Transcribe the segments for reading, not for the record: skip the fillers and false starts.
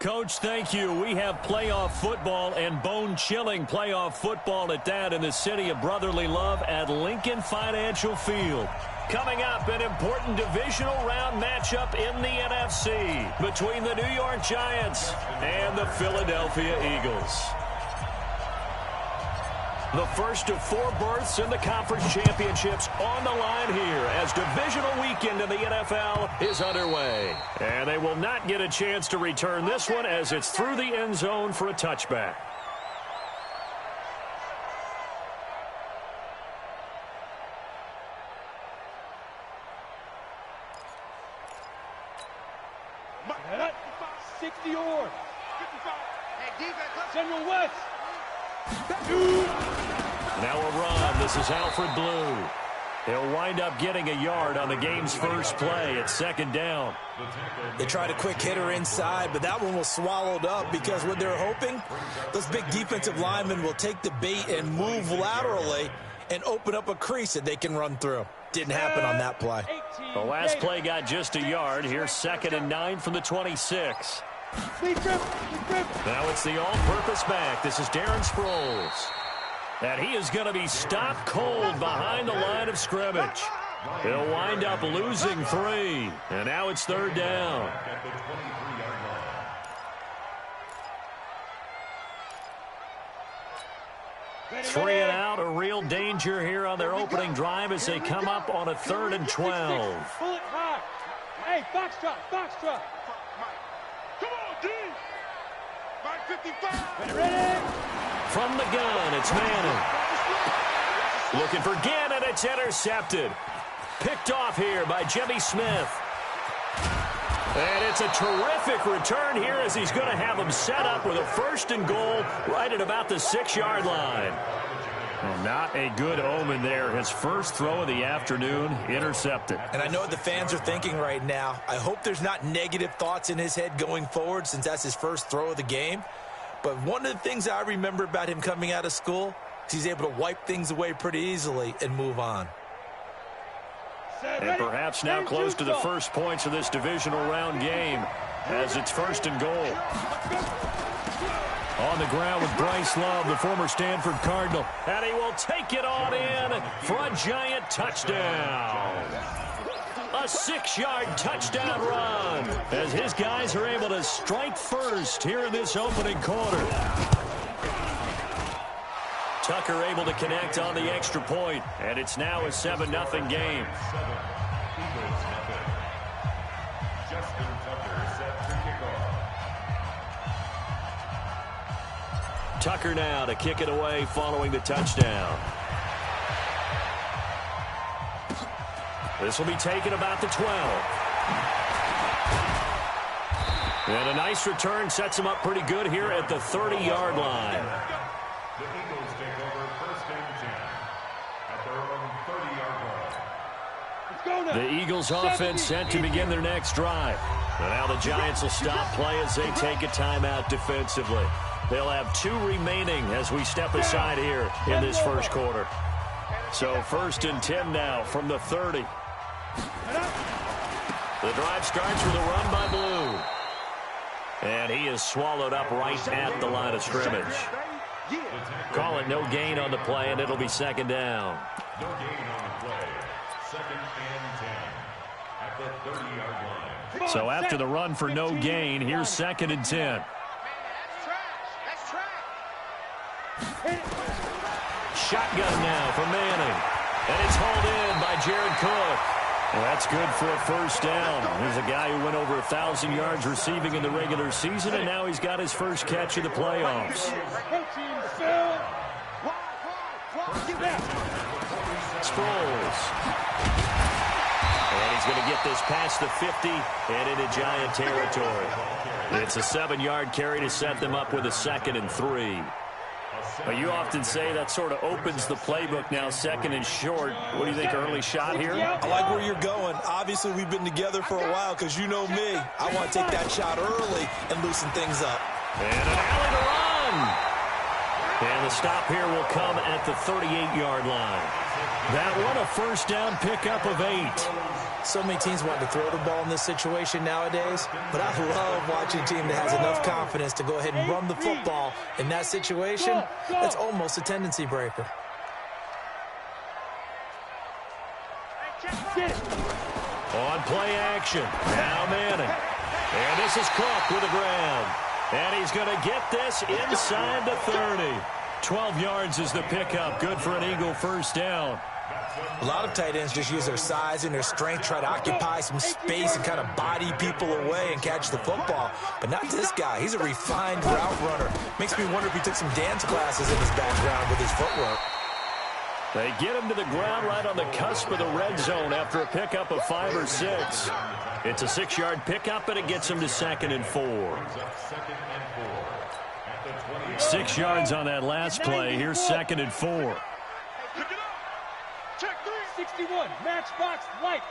Coach, thank you. We have playoff football and bone-chilling playoff football at that in the city of brotherly love at Lincoln Financial Field. Coming up, an important divisional round matchup in the NFC between the New York Giants and the Philadelphia Eagles. The first of 4 berths in the conference championships on the line here as divisional weekend in the NFL is underway. And they will not get a chance to return this one as it's through the end zone for a touchback. Now a run. This is Alfred Blue. He'll wind up getting a yard on the game's first play at 2nd down. They tried a quick hitter inside, but that one was swallowed up because what they're hoping, those big defensive linemen will take the bait and move laterally and open up a crease that they can run through. Didn't happen on that play. The last play got just a yard. Here's 2nd and 9 from the 26. Now it's the all-purpose back. This is Darren Sproles. And he is going to be stopped cold behind the line of scrimmage. He'll wind up losing 3. And now it's 3rd down. Three and out, a real danger here on their opening drive as they come up on a 3rd and 12. Hey, foxtrot. Come on, D. 55. Ready? From the gun, it's Manning. Looking for Gannon, it's intercepted. Picked off here by Jimmy Smith. And it's a terrific return here as he's going to have them set up with a 1st and goal right at about the 6-yard line. Well, not a good omen there. His first throw of the afternoon intercepted. And I know what the fans are thinking right now. I hope there's not negative thoughts in his head going forward since that's his first throw of the game. But one of the things I remember about him coming out of school is he's able to wipe things away pretty easily and move on. And perhaps now close to the first points of this divisional round game as it's 1st and goal. On the ground with Bryce Love, the former Stanford Cardinal. And he will take it on in for a Giant touchdown. A 6-yard touchdown run as his guys are able to strike first here in this opening quarter. Tucker able to connect on the extra point, and it's now a 7-0 game. Tucker now to kick it away following the touchdown. This will be taken about the 12. And a nice return sets him up pretty good here at the 30-yard line. The Eagles take over 1st and 10 at their own 30-yard line. The Eagles offense set to begin their next drive. And now the Giants will stop play as they take a timeout defensively. They'll have 2 remaining as we step aside here in this first quarter. So 1st and 10 now from the 30. The drive starts with a run by Blue. And he is swallowed up right at the line of scrimmage. Call it no gain on the play, and it'll be 2nd down. No gain on the play. 2nd and 10 at the 30-yard line. So after the run for no gain, here's 2nd and 10. Shotgun now for Manning. And it's hauled in by Jared Cook. Well, that's good for a 1st down. Here's a guy who went over 1,000 yards receiving in the regular season, and now he's got his first catch of the playoffs. Sproles. And he's going to get this past the 50 and into Giant territory. It's a 7-yard carry to set them up with a 2nd and 3. But you often say that sort of opens the playbook now, 2nd and short. What do you think, early shot here? I like where you're going. Obviously, we've been together for a while because you know me. I want to take that shot early and loosen things up. And an alley to run. And the stop here will come at the 38-yard line. That one a 1st down pickup of 8. So many teams want to throw the ball in this situation nowadays, but I love watching a team that has enough confidence to go ahead and run the football in that situation. That's almost a tendency breaker. On play action, now Manning. And this is Cook with a grab. And he's going to get this inside the 30. 12 yards is the pickup. Good for an Eagle first down. A lot of tight ends just use their size and their strength, try to occupy some space and kind of body people away and catch the football. But not this guy. He's a refined route runner. Makes me wonder if he took some dance classes in his background with his footwork. They get him to the ground right on the cusp of the red zone after a pickup of 5 or 6. It's a 6-yard pickup, and it gets him to 2nd and 4. 6 yards on that last play. Here's 2nd and 4. 61, matchbox lights.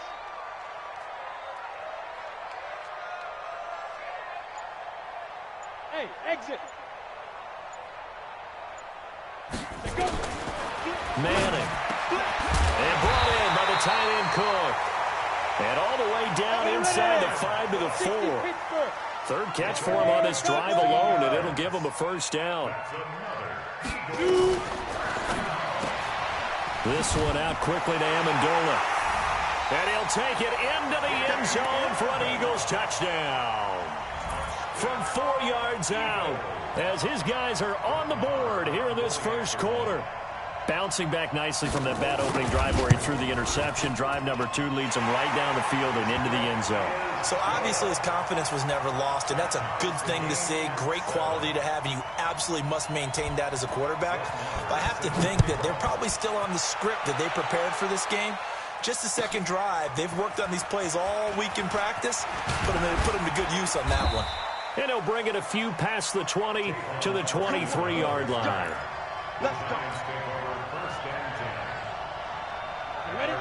Hey, exit. Manning. And brought in by the tight end Cook. And all the way down inside the 5 to the 4. Third catch for him on this drive alone, and it'll give him a first down. This one out quickly to Amendola. And he'll take it into the end zone for an Eagles touchdown. From 4 yards out, as his guys are on the board here in this first quarter. Bouncing back nicely from that bad opening drive where he threw the interception. Drive number 2 leads him right down the field and into the end zone. So obviously his confidence was never lost, and that's a good thing to see. Great quality to have, and you absolutely must maintain that as a quarterback. But I have to think that they're probably still on the script that they prepared for this game. Just the second drive, they've worked on these plays all week in practice. Put them to good use on that one. And he'll bring it a few past the 20 to the 23-yard line. Let's go.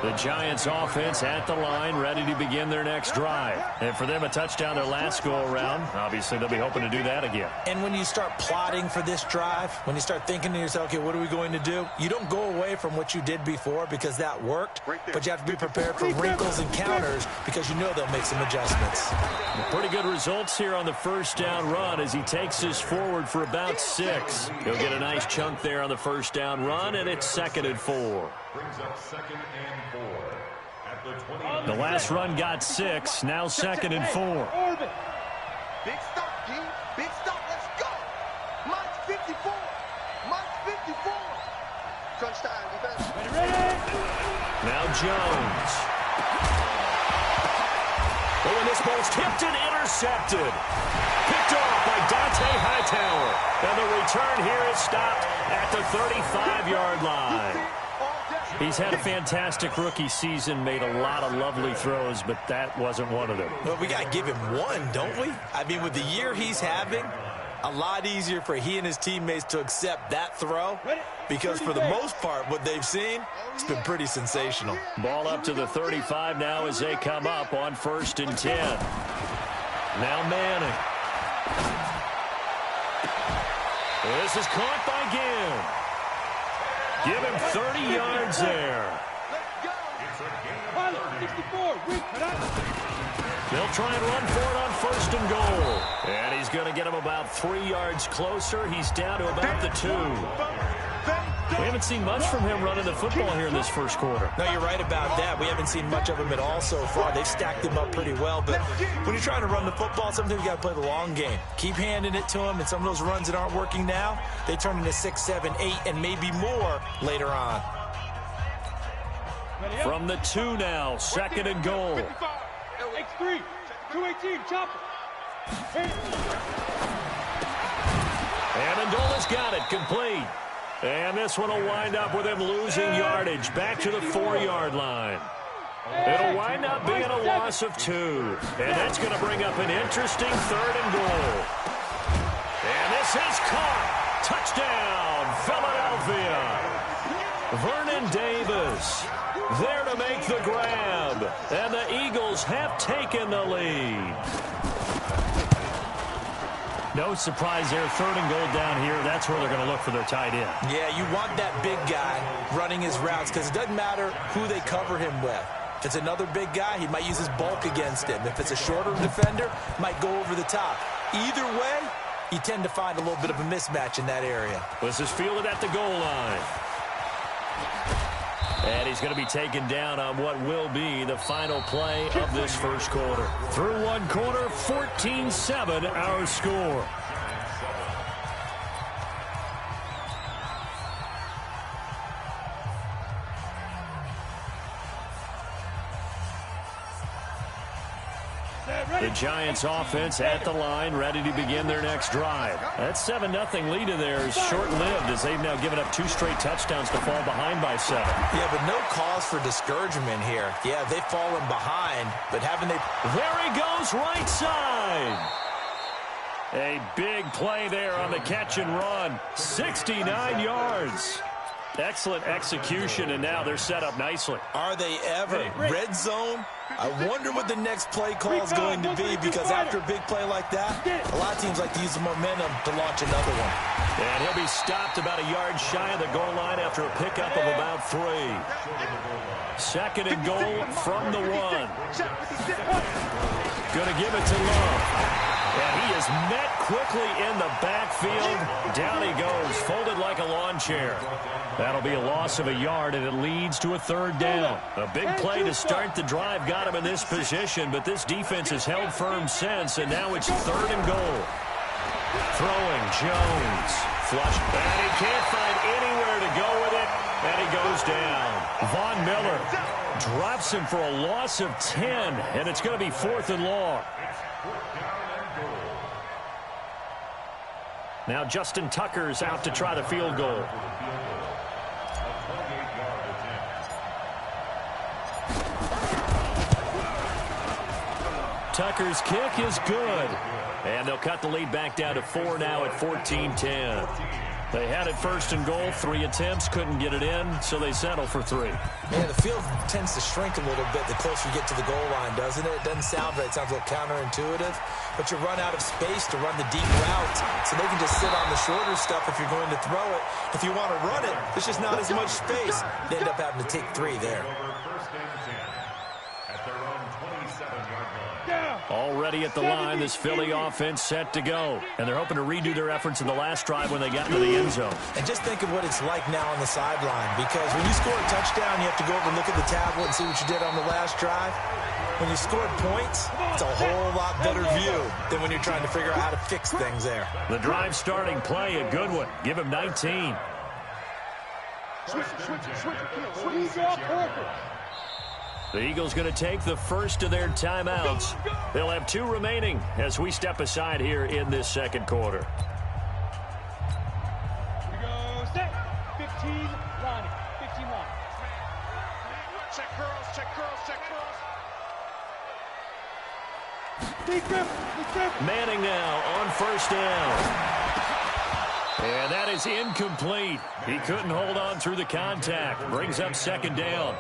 The Giants offense at the line, ready to begin their next drive. And for them, a touchdown their last go-around. Obviously, they'll be hoping to do that again. And when you start plotting for this drive, when you start thinking to yourself, okay, what are we going to do? You don't go away from what you did before because that worked, but you have to be prepared for wrinkles and counters because you know they'll make some adjustments. Pretty good results here on the first down run as he takes this forward for about 6. He'll get a nice chunk there on the first down run, and it's 2nd and 4. Brings up 2nd and 4 at the 20. The last run got 6, now 2nd and 4. Big stop, G. Big stop. Let's go. Mike's 54. Mike's 54. Crunch time, defense. Ready? Now Jones. Oh, and this ball's tipped and intercepted. Picked off by Dante Hightower. And the return here is stopped at the 35-yard line. He's had a fantastic rookie season, made a lot of lovely throws, but that wasn't one of them. Well, we got to give him one, don't we? I mean, with the year he's having, a lot easier for he and his teammates to accept that throw because for the most part, what they've seen, it's been pretty sensational. Ball up to the 35 now as they come up on 1st and 10. Now Manning. This is caught by Ginn. Give him 30 yards there. Pilot, 64. They'll try and run for it on 1st and goal. And he's going to get him about 3 yards closer. He's down to about the 2. We haven't seen much from him running the football here in this first quarter. No, you're right about that. We haven't seen much of him at all so far. They've stacked him up pretty well. But when you're trying to run the football, sometimes you got to play the long game. Keep handing it to him, and some of those runs that aren't working now, they turn into 6, 7, 8, and maybe more later on. From the 2 now, 2nd and goal. X3, 218, chopper. Amendola's got it, complete. And this one will wind up with him losing yardage back to the 4-yard line. It'll wind up being a loss of 2. And that's going to bring up an interesting 3rd and goal. And this is caught. Touchdown, Philadelphia. Vernon Davis there to make the grab. And the Eagles have taken the lead. No surprise there, 3rd and goal down here. That's where they're going to look for their tight end. Yeah, you want that big guy running his routes because it doesn't matter who they cover him with. If it's another big guy, he might use his bulk against him. If it's a shorter defender, might go over the top. Either way, you tend to find a little bit of a mismatch in that area. This is fielded at the goal line. And he's going to be taken down on what will be the final play of this first quarter. Through one quarter, 14-7 our score. The Giants offense at the line, ready to begin their next drive. That 7-0 lead of theirs short-lived as they've now given up 2 straight touchdowns to fall behind by 7. Yeah, but no cause for discouragement here. Yeah, they've fallen behind, but haven't they... There he goes, right side. A big play there on the catch and run. 69 yards. Excellent execution, and now they're set up nicely. Are they ever? Red zone? I wonder what the next play call is going to be, because after a big play like that, a lot of teams like to use the momentum to launch another one. And he'll be stopped about a yard shy of the goal line after a pickup of about 3. 2nd and goal from the 1. Gonna give it to Love. And he is met quickly in the backfield. Down he goes, folded like a lawn chair. That'll be a loss of a yard, and it leads to a 3rd down. A big play to start the drive got him in this position, but this defense has held firm since, and now it's 3rd and goal. Throwing, Jones. Flush, and he can't find anywhere to go with it, and he goes down. Von Miller drops him for a loss of 10, and it's going to be 4th and long. Now Justin Tucker's out to try the field goal. Tucker's kick is good. And they'll cut the lead back down to 4 now at 14-10. They had it 1st and goal, 3 attempts, couldn't get it in, so they settle for 3. Man, the field tends to shrink a little bit the closer you get to the goal line, doesn't it? It doesn't sound right. It sounds a little counterintuitive. But you run out of space to run the deep route, so they can just sit on the shorter stuff if you're going to throw it. If you want to run it, there's just not as much space. They end up having to take 3 there. Already at the line, this Philly offense set to go. And they're hoping to redo their efforts in the last drive when they got into the end zone. And just think of what it's like now on the sideline, because when you score a touchdown, you have to go over and look at the tablet and see what you did on the last drive. When you scored points, it's a whole lot better view than when you're trying to figure out how to fix things there. The drive starting play, a good one. Give him 19. Switch off Parker. The Eagles going to take the first of their timeouts. They'll have 2 remaining as we step aside here in this 2nd quarter. We go set. 15 line. 15 line. Check curls, check curls, check curls. Deep grip. Manning now on 1st down. And that is incomplete. He couldn't hold on through the contact. Brings up 2nd down.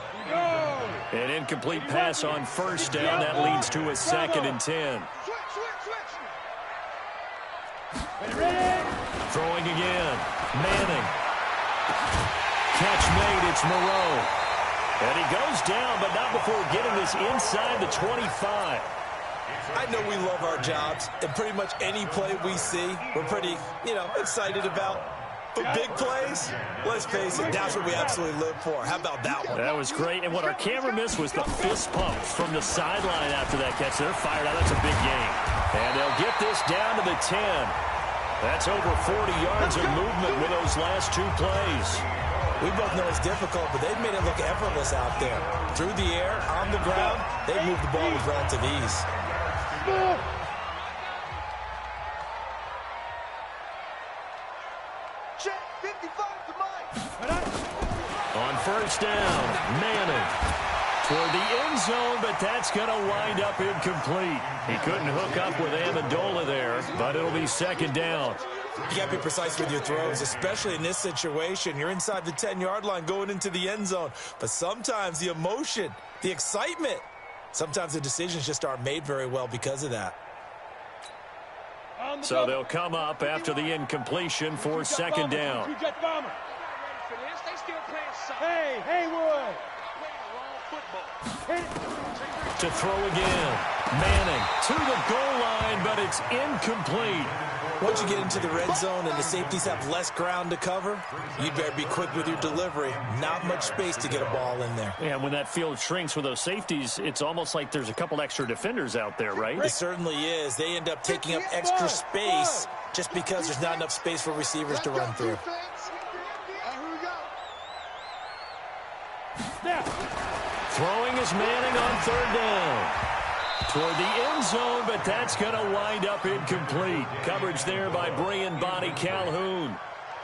An incomplete pass on 1st down. That leads to a 2nd and 10. Throwing again. Manning. Catch made. It's Moreau. And he goes down, but not before getting this inside the 25. I know we love our jobs, and pretty much any play we see, we're pretty, excited about. But big plays, let's face it, that's what we absolutely live for. How about that one? That was great, and what our camera missed was the fist pump from the sideline after that catch. They're fired out. That's a big game. And they'll get this down to the 10. That's over 40 yards of movement with those last 2 plays. We both know it's difficult, but they've made it look effortless out there. Through the air, on the ground, they've moved the ball with relative ease. Check 55 to Mike. On 1st down, Manning toward the end zone, but that's going to wind up incomplete. He couldn't hook up with Amendola there, but it'll be 2nd down. You got to be precise with your throws, especially in this situation. You're inside the 10-yard line going into the end zone. But sometimes the emotion, the excitement, sometimes the decisions just aren't made very well because of that. So they'll come up after the incompletion for 2nd down. Hey, Haywood. To throw again. Manning to the goal line, but it's incomplete. Once you get into the red zone and the safeties have less ground to cover, you'd better be quick with your delivery. Not much space to get a ball in there. And when that field shrinks with those safeties, it's almost like there's a couple extra defenders out there, right? It certainly is. They end up taking up extra space just because there's not enough space for receivers to run through. Throwing is Manning on third down. Toward the end zone, but that's going to wind up incomplete. Coverage there by Brian Bonnie Calhoun.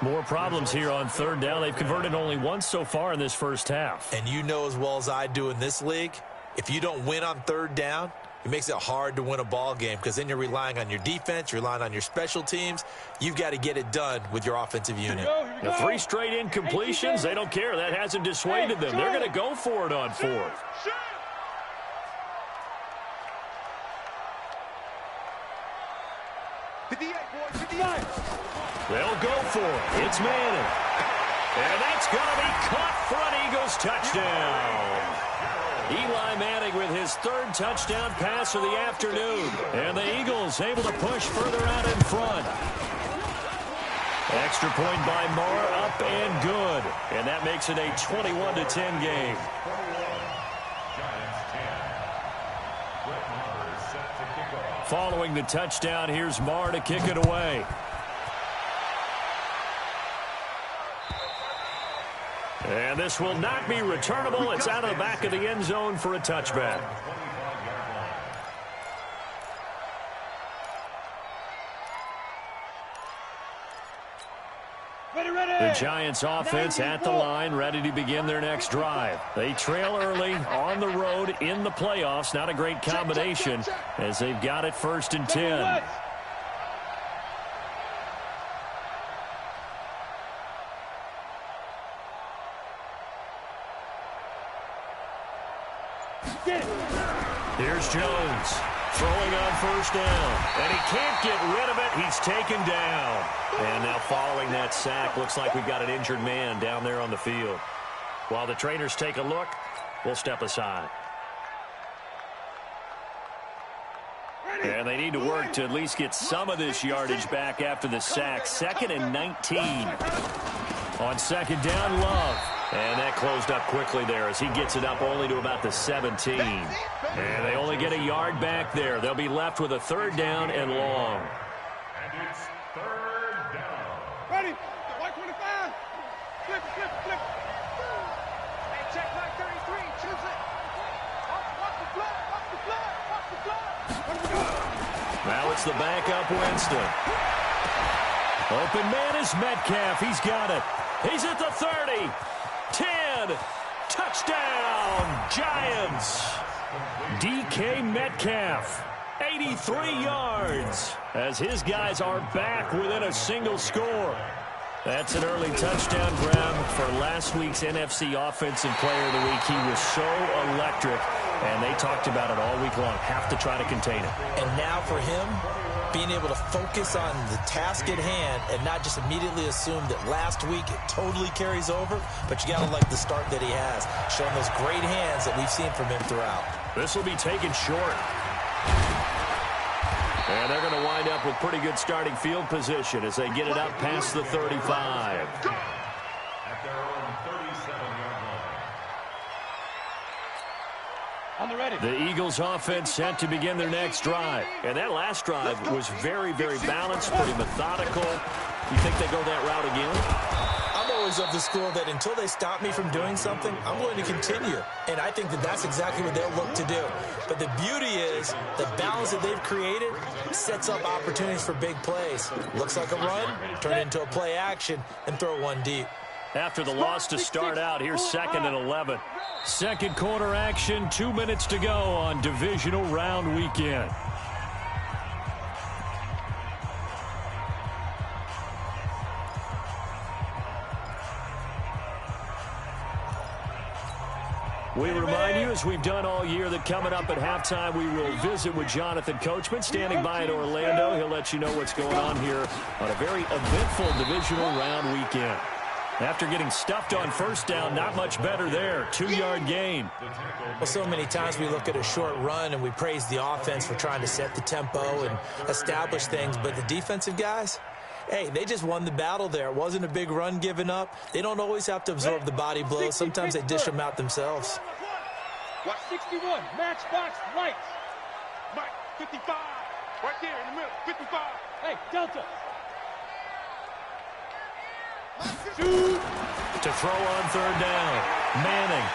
More problems here on third down. They've converted only once so far in this first half. And you know as well as I do in this league, if you don't win on third down, it makes it hard to win a ball game because then you're relying on your defense, you're relying on your special teams. You've got to get it done with your offensive unit. The 3 straight incompletions, they don't care. That hasn't dissuaded them. They're going to go for it on fourth. They'll go for it. It's Manning. And that's going to be caught for an Eagles touchdown. Eli Manning with his 3rd touchdown pass of the afternoon. And the Eagles able to push further out in front. Extra point by Moore, up and good. And that makes it a 21-10 game. Following the touchdown, here's Marr to kick it away. And this will not be returnable. It's out of the back of the end zone for a touchback. The Giants offense at the line, ready to begin their next drive. They trail early on the road in the playoffs. Not a great combination as they've got it 1st and 10. Here's Jones throwing on 1st down, and he can't get rid of it. He's taken down. And now following that sack, looks like we've got an injured man down there on the field. While the trainers take a look, we'll step aside. And they need to work to at least get some of this yardage back after the sack. 2nd and 19. On 2nd down, Love. And that closed up quickly there as he gets it up only to about the 17. And they only get a yard back there. They'll be left with a 3rd down and long. And it's 3rd down. Ready? White 25. Flip, flip, flip. Hey, check back 33. Choose it. Watch the flag. Watch the flag. Watch the flag. Now it's the backup Winston. Open man is Metcalf. He's got it. He's at the 30. 10. Touchdown, Giants. DK Metcalf, 83 yards, as his guys are back within a single score. That's an early touchdown grab for last week's NFC Offensive Player of the Week. He was so electric, and they talked about it all week long. Have to try to contain it. And now for him, being able to focus on the task at hand and not just immediately assume that last week it totally carries over, but you got to like the start that he has, showing those great hands that we've seen from him throughout. This will be taken short. And they're going to wind up with pretty good starting field position as they get it up past the 35. At their own 37-yard line. On the ready. The Eagles offense set to begin their next drive. And that last drive was very, very balanced, pretty methodical. You think they go that route again? I'm always of the school that until they stop me from doing something, I'm going to continue. And I think that that's exactly what they'll look to do. But the beauty is the balance that they've created sets up opportunities for big plays. Looks like a run, turn it into a play action, and throw one deep. After the loss to start out, here's 2nd and 11. Second quarter action, 2 minutes to go on divisional round weekend. We remind you, as we've done all year, that coming up at halftime, we will visit with Jonathan Coachman, standing by in Orlando. He'll let you know what's going on here on a very eventful divisional round weekend. After getting stuffed on first down, not much better there. 2-yard gain. Well, so many times we look at a short run and we praise the offense for trying to set the tempo and establish things, but the defensive guys, hey, they just won the battle there. It wasn't a big run given up. They don't always have to absorb the body blows. Sometimes they dish them out themselves. Watch 61, matchbox lights. Mike, 55, right there in the middle, 55. Hey, Delta. Shoot. To throw on third down. Manning.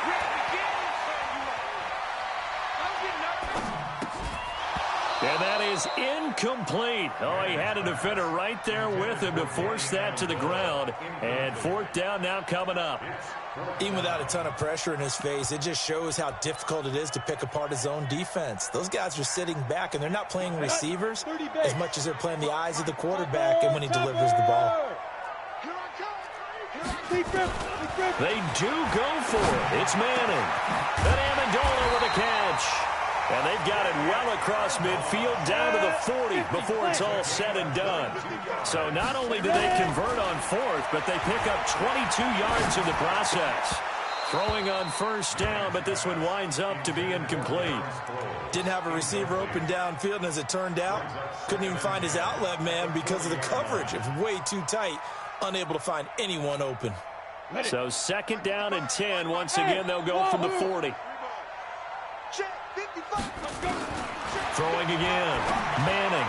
And that is incomplete. Oh, he had a defender right there with him to force that to the ground. And fourth down now coming up. Even without a ton of pressure in his face, it just shows how difficult it is to pick apart his own defense. Those guys are sitting back, and they're not playing receivers as much as they're playing the eyes of the quarterback and when he delivers the ball. They do go for it. It's Manning. And Amendola with a catch. And they've got it well across midfield down to the 40 before it's all said and done. So not only do they convert on fourth, but they pick up 22 yards in the process. Throwing on first down, but this one winds up to be incomplete. Didn't have a receiver open downfield, and as it turned out, couldn't even find his outlet man because of the coverage. It was way too tight, unable to find anyone open. So second down and 10. Once again, they'll go from the 40. Throwing again. Manning.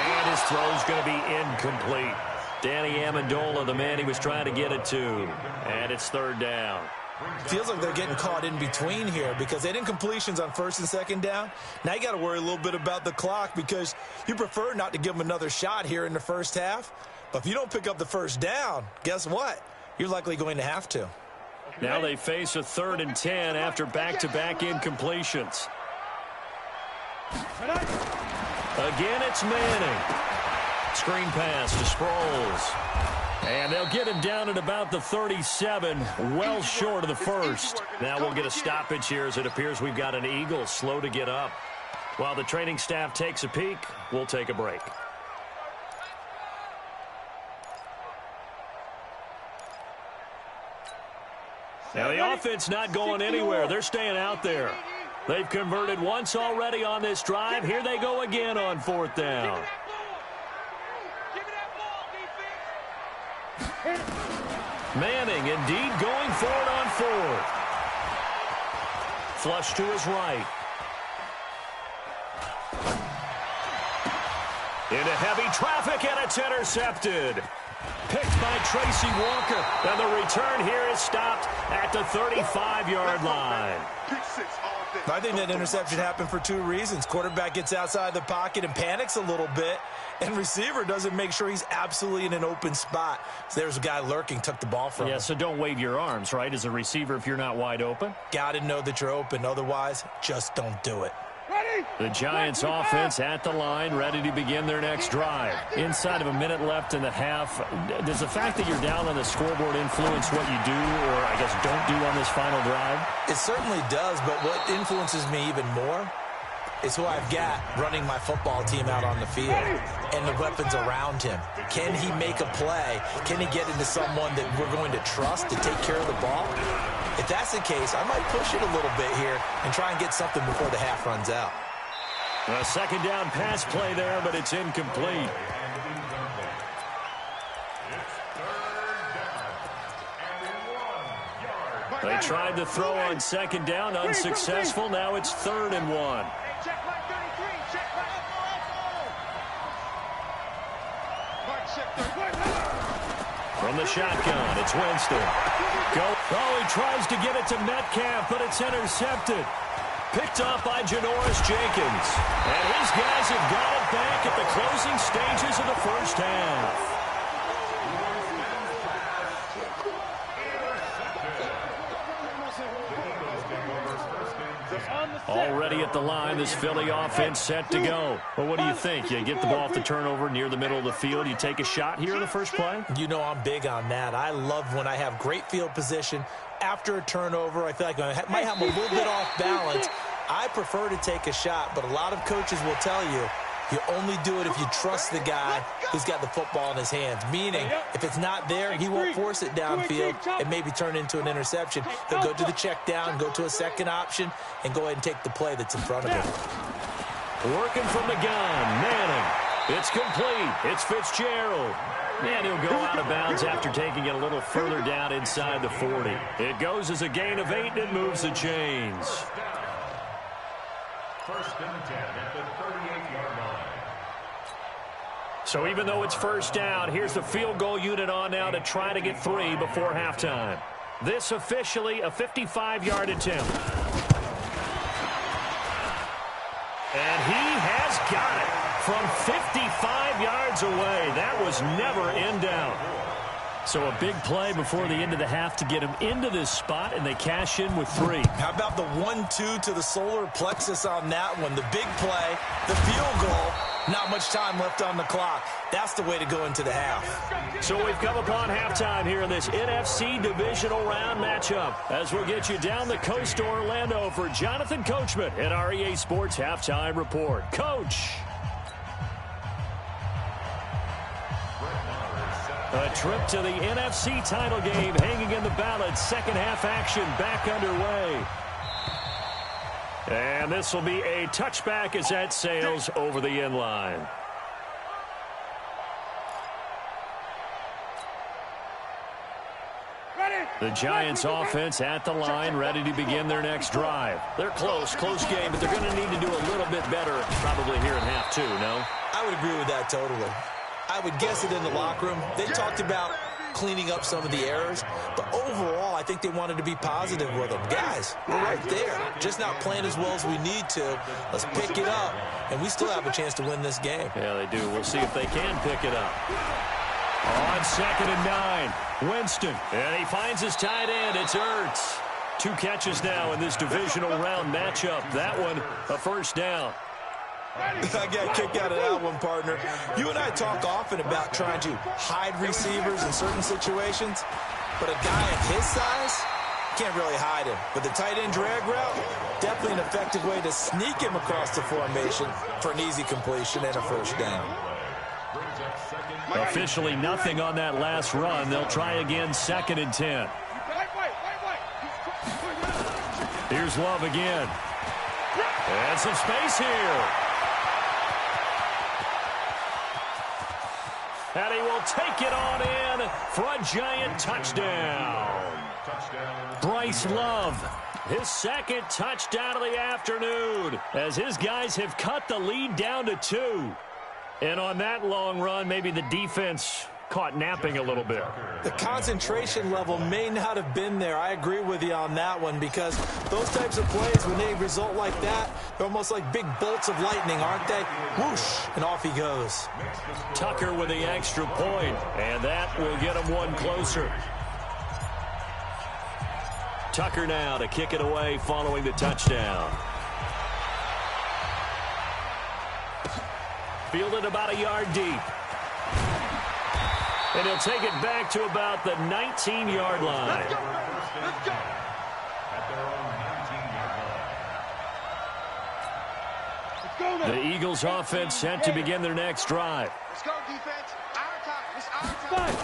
And his throw's going to be incomplete. Danny Amendola, the man he was trying to get it to. And it's third down. Feels like they're getting caught in between here because they didn't completions on first and second down. Now you got to worry a little bit about the clock because you prefer not to give them another shot here in the first half. But if you don't pick up the first down, guess what? You're likely going to have to. Now they face a 3rd and 10 after back-to-back incompletions. Again, it's Manning. Screen pass to Sproles. And they'll get him down at about the 37, well short of the first. Now we'll get a stoppage here as it appears we've got an Eagle slow to get up. While the training staff takes a peek, we'll take a break. Now the offense not going anywhere. They're staying out there. They've converted once already on this drive. Here they go again on fourth down. Manning indeed going for it on fourth. Flush to his right. Into heavy traffic, and it's intercepted. Picked by Tracy Walker. And the return here is stopped at the 35-yard line. I think that interception happened for two reasons. Quarterback gets outside the pocket and panics a little bit, and receiver doesn't make sure he's absolutely in an open spot. So there's a guy lurking, took the ball from him. Yeah, so don't wave your arms, right, as a receiver if you're not wide open. Got to know that you're open. Otherwise, just don't do it. The Giants offense at the line, ready to begin their next drive. Inside of a minute left in the half, does the fact that you're down on the scoreboard influence what you do or, I guess, don't do on this final drive? It certainly does, but what influences me even more is who I've got running my football team out on the field and the weapons around him. Can he make a play? Can he get into someone that we're going to trust to take care of the ball? If that's the case, I might push it a little bit here and try and get something before the half runs out. A second down pass play there, but it's incomplete. They tried to throw on second down, unsuccessful. Now it's 3rd and 1. From the shotgun, it's Winston. Oh, he tries to get it to Metcalf, but it's intercepted. Picked off by Janoris Jenkins. And his guys have got it back at the closing stages of the first half. Already at the line, this Philly offense set to go. Well, what do you think? You get the ball off the turnover near the middle of the field. You take a shot here in the first play? You know I'm big on that. I love when I have great field position. After a turnover, I feel like I might have a little bit off balance. I prefer to take a shot, but a lot of coaches will tell you, You only do it if you trust the guy who's got the football in his hands, meaning if it's not there, he won't force it downfield and maybe turn it into an interception. He'll go to the check down, go to a second option, and go ahead and take the play that's in front of him. Working from the gun, Manning. It's complete. It's Fitzgerald. And he'll go out of bounds after taking it a little further down inside the 40. It goes as a gain of 8, and it moves the chains. First and 10 at the 38-yard line. So even though it's first down, here's the field goal unit on now to try to get 3 before halftime. This officially a 55-yard attempt. And he has got it from 55 yards away. That was never in doubt. So a big play before the end of the half to get him into this spot, and they cash in with 3. How about the 1-2 to the solar plexus on that one? The big play, the field goal, not much time left on the clock. That's the way to go into the half. So we've come upon halftime here in this NFC divisional round matchup, as we'll get you down the coast to Orlando for Jonathan Coachman at our EA Sports Halftime Report. Coach. A trip to the NFC title game hanging in the balance. Second half action back underway. And this will be a touchback as that sails over the end line. The Giants offense at the line, ready to begin their next drive. They're close game, but they're going to need to do a little bit better probably here in half 2, no? I would agree with that totally. I would guess it in the locker room. They talked about cleaning up some of the errors, but overall, I think they wanted to be positive with them. Guys, we're right there. Just not playing as well as we need to. Let's pick it up, and we still have a chance to win this game. Yeah, they do. We'll see if they can pick it up. On 2nd and 9, Winston. And he finds his tight end. It's Ertz. 2 catches now in this divisional round matchup. That one, a first down. I got a kick out of that one, partner. You and I talk often about trying to hide receivers in certain situations, but a guy of his size can't really hide him. But the tight end drag route, definitely an effective way to sneak him across the formation for an easy completion and a first down. Officially nothing on that last run. They'll try again 2nd and 10. Here's Love again. And some space here. And he will take it on in for a Giant touchdown. Bryce Love, his 2nd touchdown of the afternoon, as his guys have cut the lead down to 2. And on that long run, maybe the defense caught napping a little bit. The concentration level may not have been there. I agree with you on that one, because those types of plays, when they result like that, they're almost like big bolts of lightning, aren't they? Whoosh, and off he goes. Tucker with the extra point, and that will get him one closer. Tucker now to kick it away following the touchdown. Fielded about a yard deep. And he'll take it back to about the 19-yard line. Let's go. At their own 19-yard line. The Eagles offense set to begin their next drive. Let's go, defense. Our time. It's our time.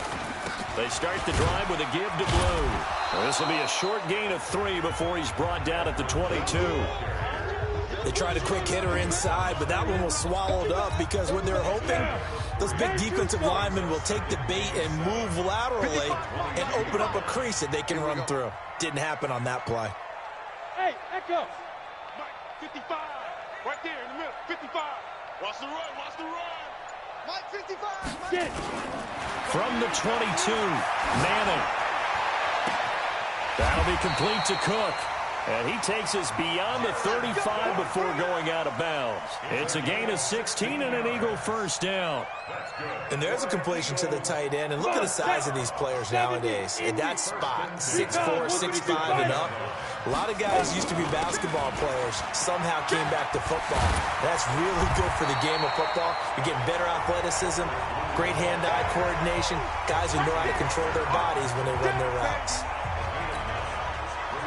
They start the drive with a give to Blue. Well, this will be a short gain of 3 before he's brought down at the 22. They tried a quick hitter inside, but that one was swallowed up because when they're hoping, those big defensive linemen will take the bait and move laterally and open up a crease that they can run through. Didn't happen on that play. Hey, Echo. Mike, 55. Right there in the middle. 55. Watch the run. Watch the run. Mike, 55. Mike. Get it. From the 22, Manning. That'll be complete to Cook. And he takes us beyond the 35 before going out of bounds. It's a gain of 16 and an Eagle first down. And there's a completion to the tight end. And look at the size of these players nowadays. In that spot, 6'4", 6'5", and up. A lot of guys used to be basketball players, somehow came back to football. That's really good for the game of football. You're getting better athleticism, great hand-eye coordination, guys who know how to control their bodies when they run their routes.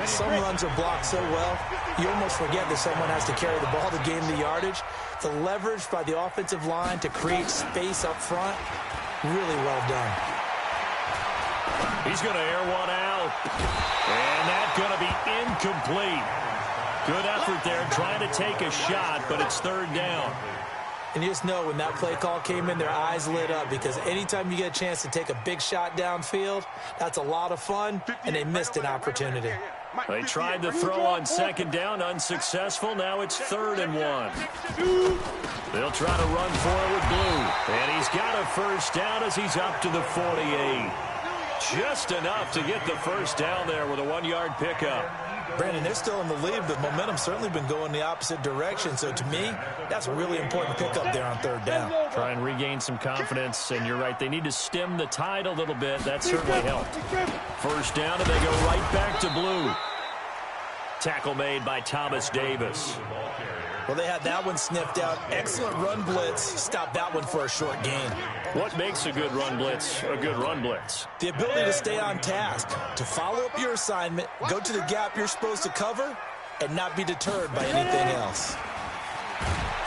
Some runs are blocked so well, you almost forget that someone has to carry the ball to gain the yardage. The leverage by the offensive line to create space up front, really well done. He's going to air one out. And that's going to be incomplete. Good effort there trying to take a shot, but it's third down. And you just know when that play call came in, their eyes lit up, because anytime you get a chance to take a big shot downfield, that's a lot of fun, and they missed an opportunity. They tried to throw on second down, unsuccessful. Now it's 3rd and 1. They'll try to run for it with Blue. And he's got a first down as he's up to the 48. Just enough to get the first down there with a 1-yard pickup. Brandon, they're still in the lead, but momentum's certainly been going the opposite direction. So to me, that's a really important pickup there on 3rd down. Try and regain some confidence, and you're right, they need to stem the tide a little bit. That certainly helped. First down, and they go right back to Blue. Tackle made by Thomas Davis. Well, they had that one sniffed out. Excellent run blitz. Stopped that one for a short gain. What makes a good run blitz a good run blitz? The ability to stay on task, to follow up your assignment, go to the gap you're supposed to cover, and not be deterred by anything else.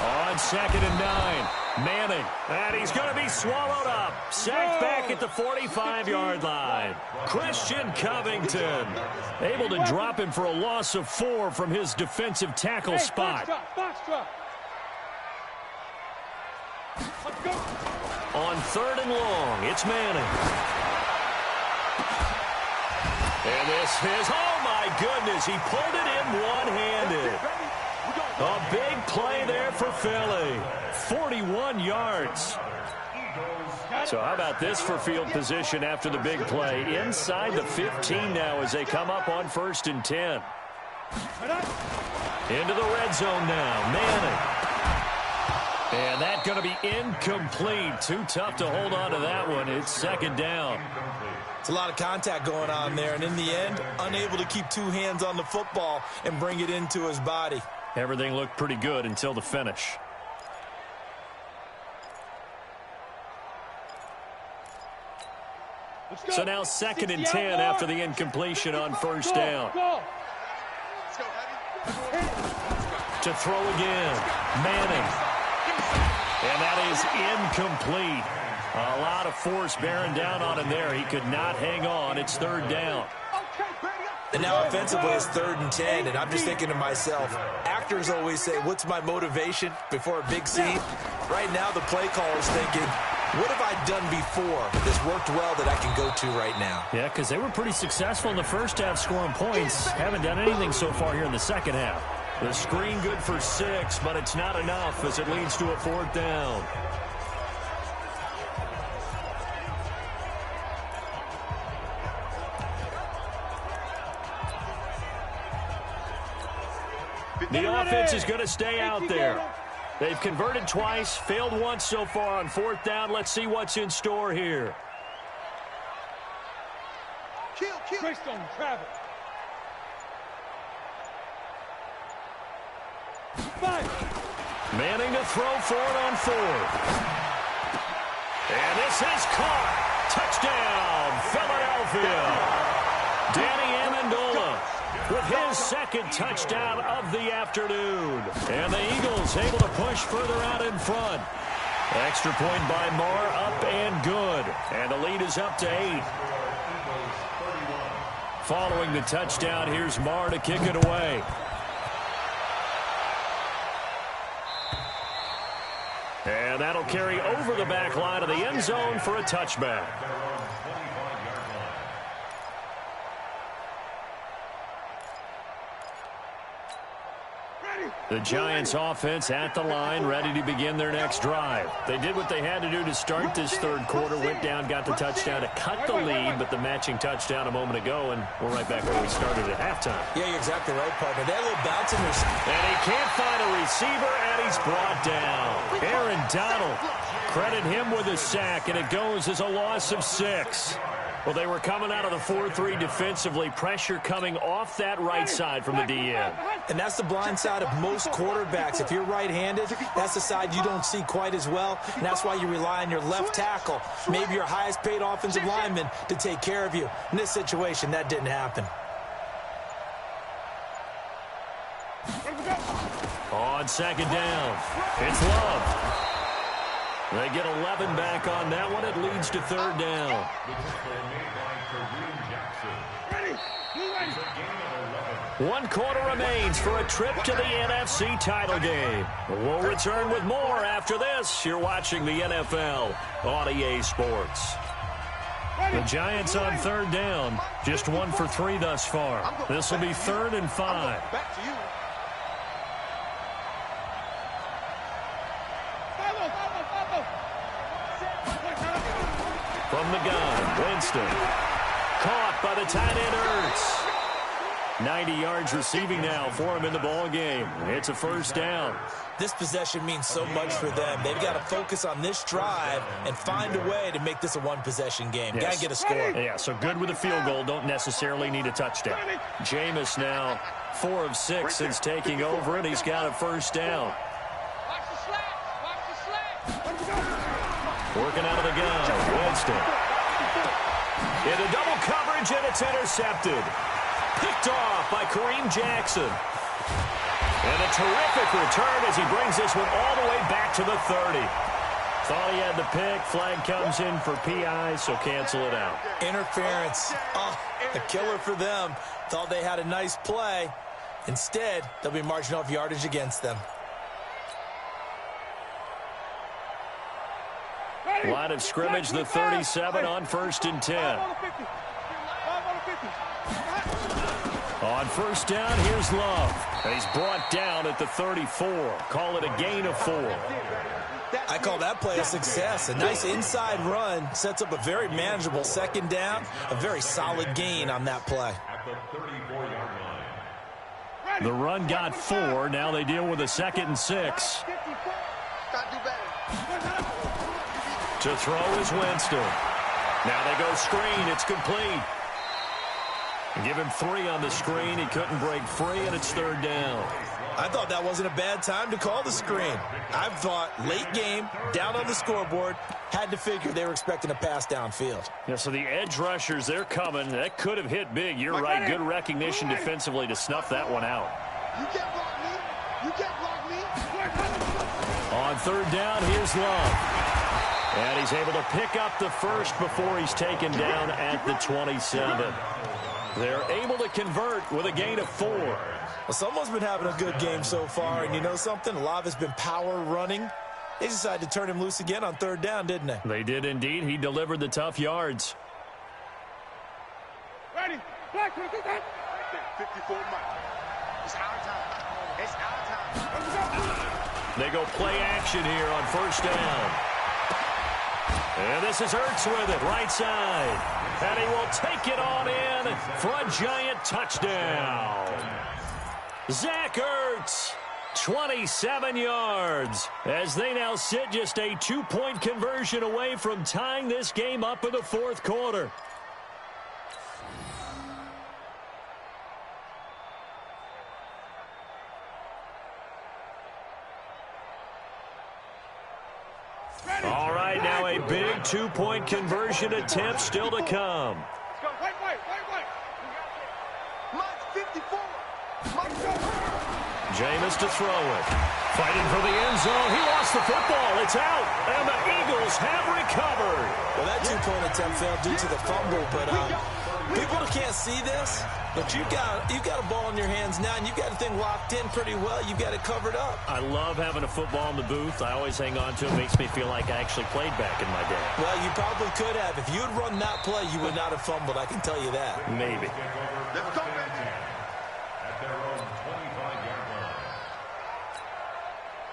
On 2nd and 9, Manning, and he's going to be swallowed up. Sacked back at the 45-yard line. Christian Covington able to drop him for a loss of 4 from his defensive tackle spot. On 3rd and long, it's Manning. And this is, oh my goodness, he pulled it in one-handed. A big play there for Philly. 41 yards. So how about this for field position after the big play? Inside the 15 now as they come up on 1st and 10. Into the red zone now. Manning. And that's going to be incomplete. Too tough to hold on to that one. It's 2nd down. It's a lot of contact going on there, and in the end, unable to keep 2 hands on the football and bring it into his body. Everything looked pretty good until the finish. So now 2nd and 10 after the incompletion on 1st down. To throw again. Manning. And that is incomplete. A lot of force bearing down on him there. He could not hang on. It's 3rd down. And now offensively it's 3rd and 10, and I'm just thinking to myself, actors always say, what's my motivation before a big scene? Right now the play caller's thinking, what have I done before that's worked well that I can go to right now? Yeah, because they were pretty successful in the first half scoring points. Haven't done anything so far here in the second half. The screen good for 6, but it's not enough as it leads to a 4th down. The offense is going to stay out there. They've converted twice, failed once so far on 4th down. Let's see what's in store here. Christian Travis. Manning to throw for it on 4th. And this is caught. Touchdown, Philadelphia. Danny Amendola with his 2nd touchdown of the afternoon. And the Eagles able to push further out in front. Extra point by Marr, up and good. And the lead is up to 8. Following the touchdown, here's Marr to kick it away. And that'll carry over the back line of the end zone for a touchback. The Giants offense at the line, ready to begin their next drive. They did what they had to do to start this 3rd quarter, went down, got the touchdown to cut the lead, but the matching touchdown a moment ago, and we're right back where we started at halftime. Yeah, you're exactly right, partner. They had a little bounce in their... And he can't find a receiver, and he's brought down. Aaron Donald, credit him with a sack, and it goes as a loss of 6. Well, they were coming out of the 4-3 defensively. Pressure coming off that right side from the DN. And that's the blind side of most quarterbacks. If you're right-handed, that's the side you don't see quite as well. And that's why you rely on your left tackle, maybe your highest-paid offensive lineman, to take care of you. In this situation, that didn't happen. On second down, it's Love. They get 11 back on that one. It leads to third down. One quarter remains for a trip to the NFC title game. We'll return with more after this. You're watching the NFL on EA Sports. The Giants on third down. Just 1 for 3 thus far. This will be 3rd and 5. Back to you. From the gun, Winston. Caught by the tight end, Ertz. 90 yards receiving now for him in the ball game. It's a first down. This possession means so much for them. They've got to focus on this drive and find a way to make this a one-possession game. Yes. Got to get a score. Yeah, so good with a field goal. Don't necessarily need a touchdown. Jameis now 4 of 6 since taking over, and he's got a first down. Watch the slats. Watch the slats. Working out of the gun, Winston. Into double coverage, and it's intercepted. Picked off by Kareem Jackson. And a terrific return as he brings this one all the way back to the 30. Thought he had the pick. Flag comes in for PI, so cancel it out. Interference. Oh, a killer for them. Thought they had a nice play. Instead, they'll be marching off yardage against them. Line of scrimmage, the 37 on 1st and 10. On first down, here's Love. And he's brought down at the 34. Call it a gain of 4. I call that play a success. A nice inside run sets up a very manageable second down. A very solid gain on that play. The run got 4. Now they deal with a 2nd and 6. To throw is Winston. Now they go screen. It's complete. Give him 3 on the screen. He couldn't break free, and it's 3rd down. I thought that wasn't a bad time to call the screen. I thought late game, down on the scoreboard, had to figure they were expecting a pass downfield. Yeah, so the edge rushers, they're coming. That could have hit big. You're right. Good recognition defensively to snuff that one out. You can't block me. You can't block me. On 3rd down, here's Love. And he's able to pick up the first before he's taken down at the 27. They're able to convert with a gain of 4. Well, someone's been having a good game so far, and you know something? A lot has been power running. They decided to turn him loose again on 3rd down, didn't they? They did indeed. He delivered the tough yards. Ready. Black, 54 miles. It's our time. It's our time. They go play action here on 1st down. And this is Ertz with it, right side. And he will take it on in for a giant touchdown. Zach Ertz, 27 yards, as they now sit just a 2-point conversion away from tying this game up in the 4th quarter. All right, now a big 2-point conversion attempt still to come. Let's go. White. Mine's 54. Mine's go. Jameis to throw it. Fighting for the end zone. He lost the football. It's out. And the Eagles have recovered. Well, that 2-point attempt failed due to the fumble, but people can't see this. But you've got a ball in your hands now, and you've got the thing locked in pretty well. You've got it covered up. I love having a football in the booth. I always hang on to it. Makes me feel like I actually played back in my day. Well, you probably could have. If you had run that play, you would not have fumbled. I can tell you that. Maybe. Let's go, man. At their own 25-yard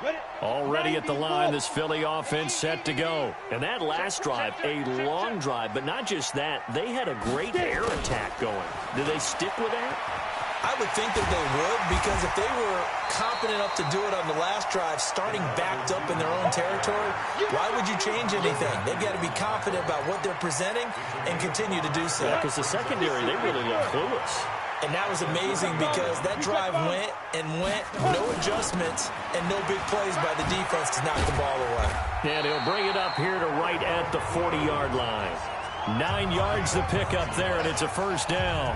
line. Already at the line, this Philly offense set to go. And that last drive, a long drive, but not just that. They had a great air attack going. Did they stick with that? I would think that they would, because if they were confident enough to do it on the last drive, starting backed up in their own territory, why would you change anything? They've got to be confident about what they're presenting and continue to do so. Yeah, because the secondary, they really look clueless. And that was amazing because that drive went, no adjustments, and no big plays by the defense to knock the ball away. And he'll bring it up here to right at the 40-yard line. 9 yards to pick up there, and it's a first down.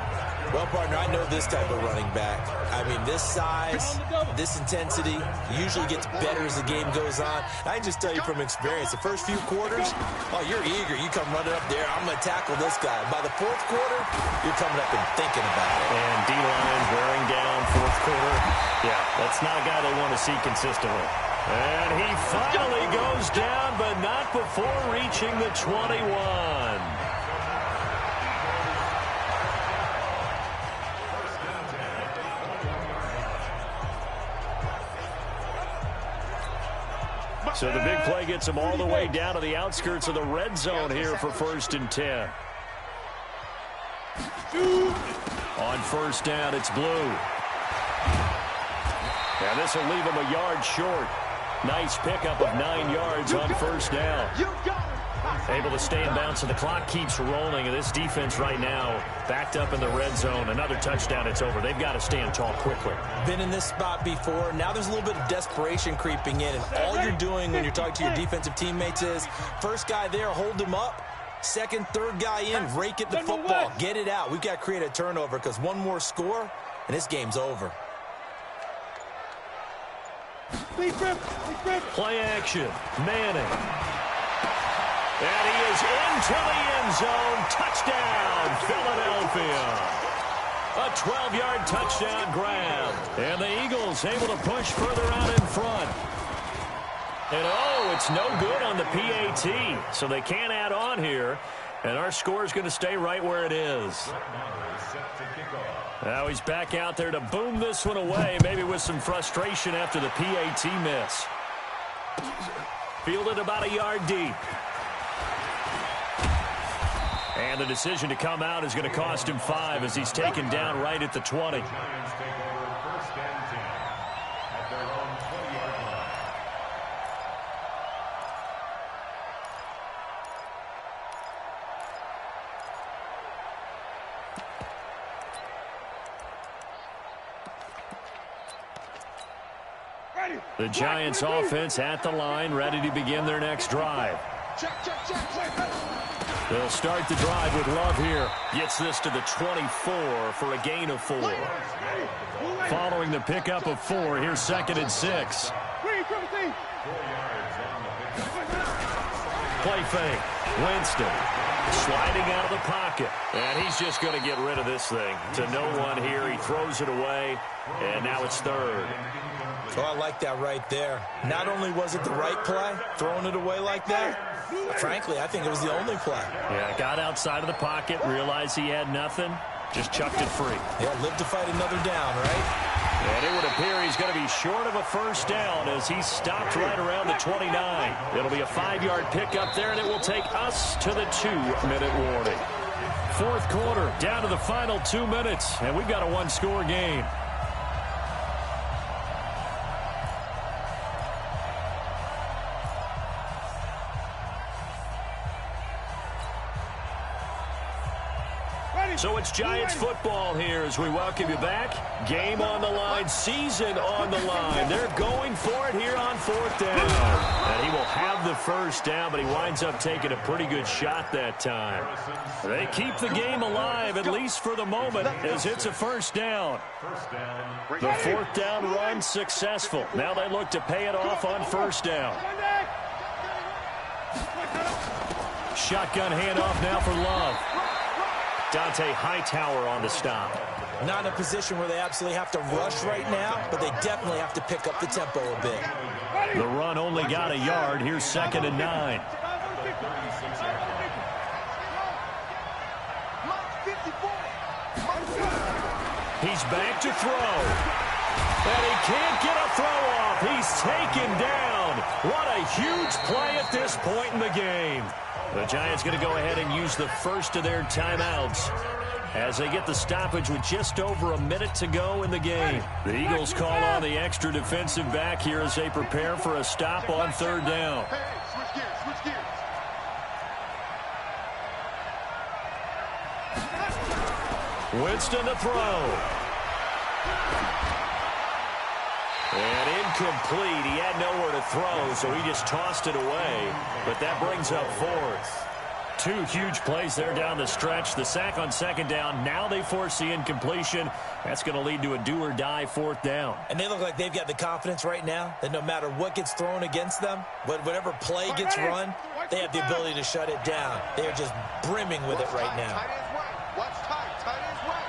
Well, partner, I know this type of running back. I mean, this size, this intensity usually gets better as the game goes on. I can just tell you from experience, the first few quarters, oh, you're eager. You come running up there, I'm going to tackle this guy. By the fourth quarter, you're coming up and thinking about it. And D-line wearing down fourth quarter. Yeah, that's not a guy they want to see consistently. And he finally goes down, but not before reaching the 21. So the big play gets him all the way down to the outskirts of the red zone here for 1st and 10. On first down, it's Blue. And this will leave him a yard short. Nice pickup of 9 yards on first down. Able to stay in bounds, so the clock keeps rolling. And this defense right now backed up in the red zone. Another touchdown, it's over. They've got to stand tall quickly. Been in this spot before. Now there's a little bit of desperation creeping in. And all you're doing when you're talking to your defensive teammates is, first guy there, hold him up. Second, third guy in, rake at the football. Get it out. We've got to create a turnover because one more score, and this game's over. Play action. Manning. And he is into the end zone. Touchdown, Philadelphia. A 12-yard touchdown grab. And the Eagles able to push further out in front. And, oh, it's no good on the PAT. So they can't add on here. And our score is going to stay right where it is. Now he's back out there to boom this one away, maybe with some frustration after the PAT miss. Fielded about a yard deep. And the decision to come out is going to cost him 5 as he's taken down right at the 20. Giants take over 1st and 10 at their own 20-yard line. The Giants offense at the line, ready to begin their next drive. They'll start the drive with Love here. Gets this to the 24 for a gain of 4. Following the pickup of 4, here's 2nd and 6. Play fake. Winston sliding out of the pocket. And he's just going to get rid of this thing. To no one here. He throws it away. And now it's 3rd. Oh, I like that right there. Not only was it the right play, throwing it away like that, frankly, I think it was the only play. Yeah, got outside of the pocket, realized he had nothing, just chucked it free. Yeah, live to fight another down, right? And it would appear he's going to be short of a first down as he's stopped right around the 29. It'll be a 5-yard pickup there, and it will take us to the 2-minute warning. 4th quarter, down to the final 2 minutes, and we've got a 1-score game. So it's Giants football here as we welcome you back. Game on the line, season on the line. They're going for it here on 4th down. And he will have the first down, but he winds up taking a pretty good shot that time. They keep the game alive, at least for the moment, as it's a 1st down. The 4th down run successful. Now they look to pay it off on 1st down. Shotgun handoff now for Love. Dante Hightower on the stop. Not in a position where they absolutely have to rush right now, but they definitely have to pick up the tempo a bit. The run only got a yard. Here's 2nd and 9. He's back to throw. And he can't get a throw off. He's taken down. What a huge play at this point in the game. The Giants going to go ahead and use the first of their timeouts as they get the stoppage with just over a minute to go in the game. The Eagles call on the extra defensive back here as they prepare for a stop on 3rd down. Winston to throw. And incomplete. He had nowhere to throw, so he just tossed it away. But that brings up 4th. Two huge plays there down the stretch. The sack on second down. Now they force the incompletion. That's going to lead to a do-or-die fourth down. And they look like they've got the confidence right now that no matter what gets thrown against them, whatever play gets run, they have the ability to shut it down. They are just brimming with it right now. Tight end's right. Watch tight. Tight end's right.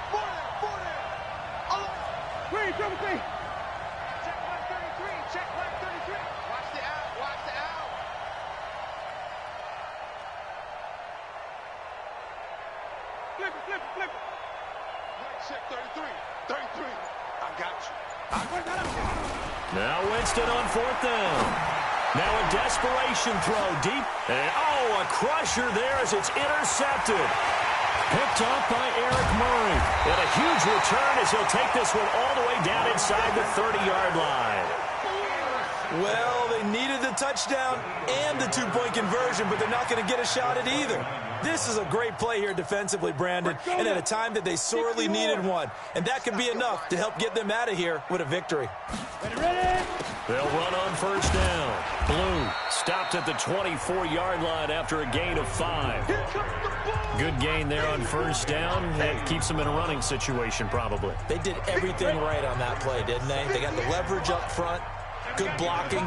Four there. Double three. Check 133. Check 133. Watch the out. Watch the out. Flip it. Check 33. 33. I got you. Now Winston on fourth down. Now a desperation throw deep. And, a crusher there as it's intercepted. Picked off by Eric Murray. And a huge return as he'll take this one all the way down inside the 30-yard line. Well, they needed the touchdown and the two-point conversion, but they're not going to get a shot at either. This is a great play here defensively, Brandon, and at a time that they sorely needed one. And that could be enough to help get them out of here with a victory. Ready. They'll run on first down. Blue stopped at the 24-yard line after a gain of 5. Good gain there on first down. That keeps them in a running situation probably. They did everything right on that play, didn't they? They got the leverage up front. Good blocking,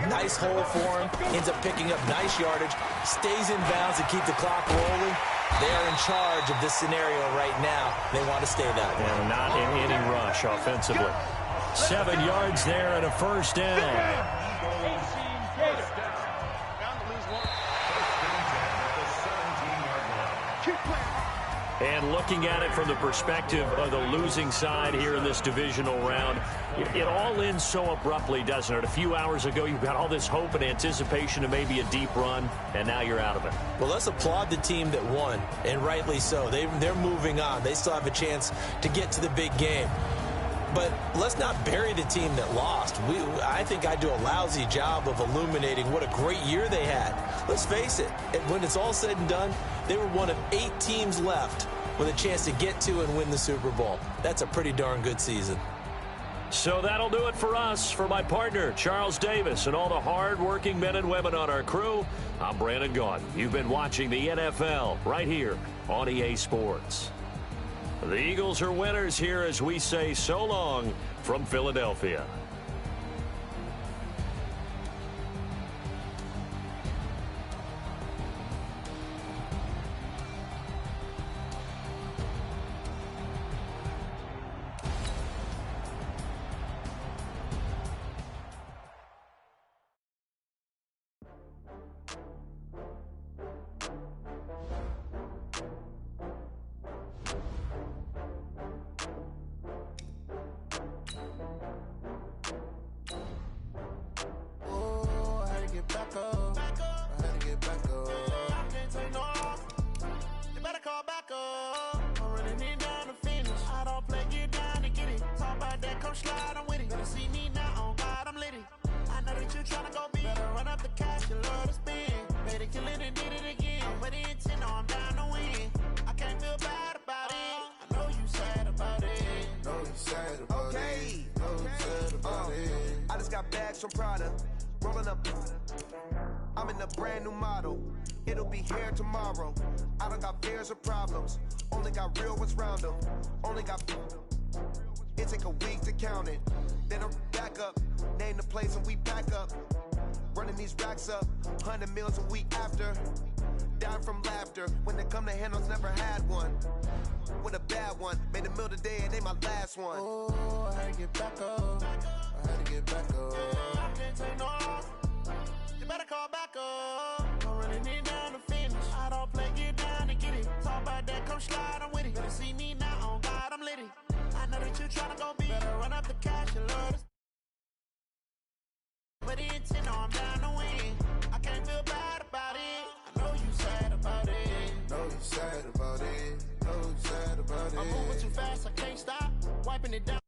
nice hole for him, ends up picking up nice yardage, stays in bounds to keep the clock rolling. They are in charge of this scenario right now. They want to stay that way. And not in any rush offensively. 7 yards there and a first down. And looking at it from the perspective of the losing side here in this divisional round, it all ends so abruptly, doesn't it? A few hours ago, you've got all this hope and anticipation of maybe a deep run, and now you're out of it. Well, let's applaud the team that won, and rightly so. They're moving on. They still have a chance to get to the big game. But let's not bury the team that lost. I think I do a lousy job of illuminating what a great year they had. Let's face it, when it's all said and done, they were one of 8 teams left with a chance to get to and win the Super Bowl. That's a pretty darn good season. So that'll do it for us. For my partner, Charles Davis, and all the hard-working men and women on our crew, I'm Brandon Gaudin. You've been watching the NFL right here on EA Sports. The Eagles are winners here as we say so long from Philadelphia. From Prada, rolling up. I'm in a brand new model. It'll be here tomorrow. I don't got fears or problems. Only got real ones round them. Only got. It take a week to count it. Then I'm back up. Name the place and we pack up. Running these racks up. 100 meals a week after. Down from laughter. When they come to handles, never had one. With a bad one. Made a meal today and they my last one. Oh, I had to get back up. I had to get back up. I can't take no loss. You better call back up. I'm running it down to finish. I don't play, get down and get it. Talk about that, come slide, I'm with it. Better see me now, on God, I'm litty. I know that you tryna go be. Better run up the cash, you love this. But the intent, no, I'm down to win. I can't feel bad about it. I know you sad about it. Know you sad about it. Know you sad about it. I'm moving too fast, I can't stop. Wiping it down.